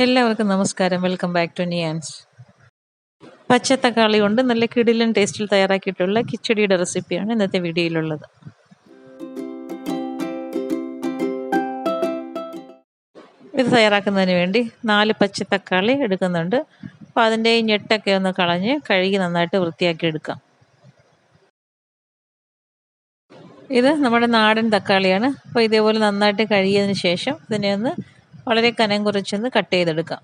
എല്ലാവർക്കും നമസ്കാരം. Welcome back to നിയാൻസ്. പച്ചത്തക്കാളി കൊണ്ട് നല്ല കിടിലൻ ടേസ്റ്റിൽ തയ്യാറാക്കിയിട്ടുള്ള കിച്ചടിയുടെ റെസിപ്പിയാണ് ഇന്നത്തെ വീഡിയോയിലുള്ളത്. ഇത് തയ്യാറാക്കുന്നതിന് വേണ്ടി 4 പച്ചത്തക്കാളി എടുക്കുന്നുണ്ട്. അപ്പോൾ അതിൻ്റെ ഈ ഞെട്ടൊക്കെ ഒന്ന് കളഞ്ഞ് കഴുകി നന്നായിട്ട് വൃത്തിയാക്കി എടുക്കാം. ഇത് നമ്മുടെ നാടൻ തക്കാളിയാണ്. അപ്പോൾ ഇതേപോലെ നന്നായിട്ട് കഴുകിയതിന് ശേഷം ഇതിനെ ഒന്ന് വളരെ കനം കുറച്ചൊന്ന് കട്ട് ചെയ്തെടുക്കാം.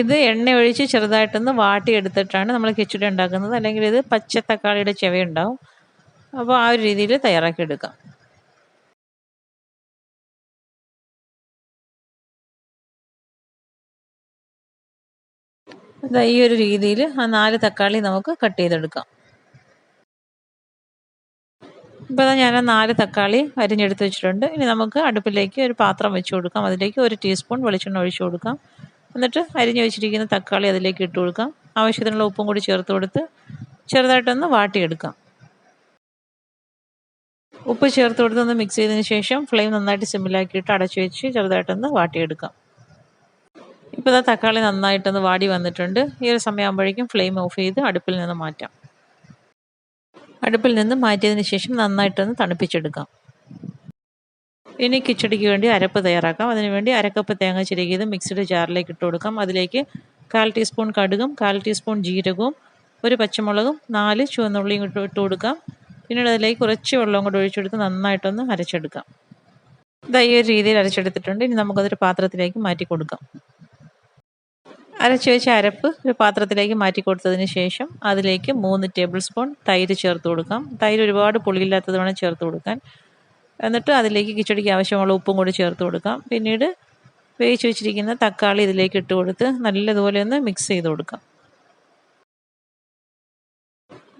ഇത് എണ്ണ ഒഴിച്ച് ചെറുതായിട്ടൊന്ന് വാട്ടിയെടുത്തിട്ടാണ് നമ്മൾ കിച്ചടി ഉണ്ടാക്കുന്നത്. അല്ലെങ്കിൽ ഇത് പച്ച തക്കാളിയുടെ ചെവയുണ്ടാവും. അപ്പോൾ ആ ഒരു രീതിയിൽ തയ്യാറാക്കിയെടുക്കാം. ഈ ഒരു രീതിയിൽ ആ 4 തക്കാളി നമുക്ക് കട്ട് ചെയ്തെടുക്കാം. ഇപ്പോൾ ഞാൻ 4 തക്കാളി അരിഞ്ഞെടുത്ത് വെച്ചിട്ടുണ്ട്. ഇനി നമുക്ക് അടുപ്പിലേക്ക് ഒരു പാത്രം വെച്ച് കൊടുക്കാം. അതിലേക്ക് 1 ടീസ്പൂൺ വെളിച്ചെണ്ണ ഒഴിച്ചു കൊടുക്കാം. എന്നിട്ട് അരിഞ്ഞു വെച്ചിരിക്കുന്ന തക്കാളി അതിലേക്ക് ഇട്ട് കൊടുക്കാം. ആവശ്യത്തിനുള്ള ഉപ്പും കൂടി ചേർത്ത് കൊടുത്ത് ചെറുതായിട്ടൊന്ന് വാട്ടിയെടുക്കാം. ഉപ്പ് ചേർത്ത് കൊടുത്തൊന്ന് മിക്സ് ചെയ്തതിന് ശേഷം ഫ്ലെയിം നന്നായിട്ട് സിമ്മിലാക്കിയിട്ട് അടച്ചു വെച്ച് ചെറുതായിട്ടൊന്ന് വാട്ടിയെടുക്കാം. ഇപ്പോൾ തക്കാളി നന്നായിട്ടൊന്ന് വാടി വന്നിട്ടുണ്ട്. ഈ ഒരു സമയമാകുമ്പോഴേക്കും ഫ്ലെയിം ഓഫ് ചെയ്ത് അടുപ്പിൽ നിന്ന് മാറ്റാം. അടുപ്പിൽ നിന്ന് മാറ്റിയതിന് ശേഷം നന്നായിട്ടൊന്ന് തണുപ്പിച്ചെടുക്കാം. ഇനി കിച്ചടിക്ക് വേണ്ടി അരപ്പ് തയ്യാറാക്കാം. അതിനുവേണ്ടി അരക്കപ്പ് തേങ്ങ ചിരകിയത് മിക്സിയുടെ ജാറിലേക്ക് ഇട്ട് കൊടുക്കാം. അതിലേക്ക് 1/4 ടീസ്പൂൺ കടുകും 1/4 ടീസ്പൂൺ ജീരകവും 1 പച്ചമുളകും 4 ചുവന്നുള്ളിയും ഇട്ട് കൊടുക്കാം. പിന്നീട് അതിലേക്ക് കുറച്ച് വെള്ളം കൂടി ഒഴിച്ചെടുത്ത് നന്നായിട്ടൊന്ന് അരച്ചെടുക്കാം. ഈ ഒരു രീതിയിൽ അരച്ചെടുത്തിട്ടുണ്ട്. ഇനി നമുക്കതൊരു പാത്രത്തിലേക്ക് മാറ്റി കൊടുക്കാം. അരച്ചു വെച്ച അരപ്പ് ഒരു പാത്രത്തിലേക്ക് മാറ്റി കൊടുത്തതിന് ശേഷം അതിലേക്ക് 3 ടേബിൾ സ്പൂൺ തൈര് ചേർത്ത് കൊടുക്കാം. തൈര് ഒരുപാട് പുളിയില്ലാത്തത് വേണം ചേർത്ത് കൊടുക്കാൻ. എന്നിട്ട് അതിലേക്ക് കിച്ചടിക്ക് ആവശ്യമുള്ള ഉപ്പും കൂടി ചേർത്ത് കൊടുക്കാം. പിന്നീട് വേവിച്ച് വെച്ചിരിക്കുന്ന തക്കാളി ഇതിലേക്ക് ഇട്ട് കൊടുത്ത് നല്ലതുപോലെ ഒന്ന് മിക്സ് ചെയ്ത് കൊടുക്കാം.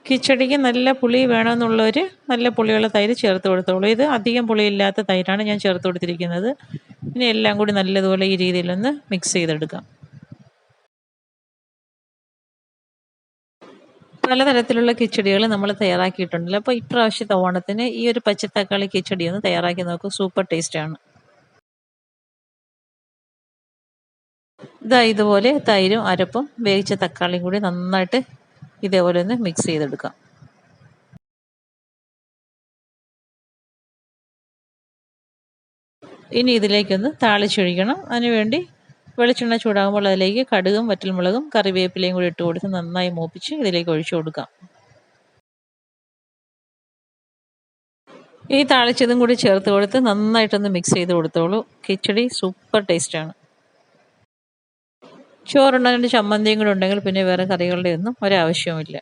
കിച്ചടിക്ക് നല്ല പുളി വേണമെന്നുള്ളവർ നല്ല പുളിയുള്ള തൈര് ചേർത്ത് കൊടുത്തോളൂ. ഇത് അധികം പുളിയില്ലാത്ത തൈരാണ് ഞാൻ ചേർത്ത് കൊടുത്തിരിക്കുന്നത്. ഇനി എല്ലാം കൂടി നല്ലതുപോലെ ഈ രീതിയിലൊന്ന് മിക്സ് ചെയ്തെടുക്കാം. പലതരത്തിലുള്ള കിച്ചടികൾ നമ്മൾ തയ്യാറാക്കിയിട്ടുണ്ടല്ലോ. അപ്പോൾ ഇപ്രാവശ്യത്തെ ഓണത്തിന് ഈ ഒരു പച്ചത്തക്കാളി കിച്ചടി ഒന്ന് തയ്യാറാക്കി നോക്കും. സൂപ്പർ ടേസ്റ്റാണ്. ഇതുപോലെ തൈരും അരപ്പും വേവിച്ച തക്കാളിയും കൂടി നന്നായിട്ട് ഇതേപോലെ ഒന്ന് മിക്സ് ചെയ്തെടുക്കാം. ഇനി ഇതിലേക്കൊന്ന് താളിച്ചൊഴിക്കണം. അതിനുവേണ്ടി വെളിച്ചെണ്ണ ചൂടാകുമ്പോൾ അതിലേക്ക് കടുകും വറ്റൽമുളകും കറിവേപ്പിലയും കൂടി ഇട്ട് കൊടുത്ത് നന്നായി മൂപ്പിച്ച് ഇതിലേക്ക് ഒഴിച്ചു കൊടുക്കാം. ഈ താളിച്ചതും കൂടി ചേർത്ത് കൊടുത്ത് നന്നായിട്ടൊന്ന് മിക്സ് ചെയ്ത് കൊടുത്തോളൂ. കിച്ചടി സൂപ്പർ ടേസ്റ്റാണ്. ചോറുണ്ണാൻ ചമ്മന്തിയും കൂടെ ഉണ്ടെങ്കിൽ പിന്നെ വേറെ കറികളുടെ ഒന്നും ഒരാവശ്യവുമില്ല.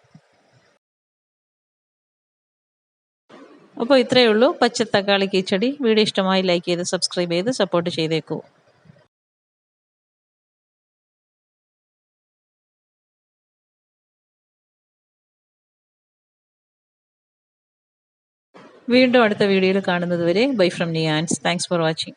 അപ്പോൾ ഇത്രയേ ഉള്ളൂ പച്ചത്തക്കാളി കിച്ചടി. വീഡിയോ ഇഷ്ടമായി ലൈക്ക് ചെയ്ത് സബ്സ്ക്രൈബ് ചെയ്ത് സപ്പോർട്ട് ചെയ്തേക്കൂ. വീണ്ടും അടുത്ത വീഡിയോയിൽ കാണുന്നത് വരെ ബൈ ഫ്രം നിയാൻസ്. Thanks for watching.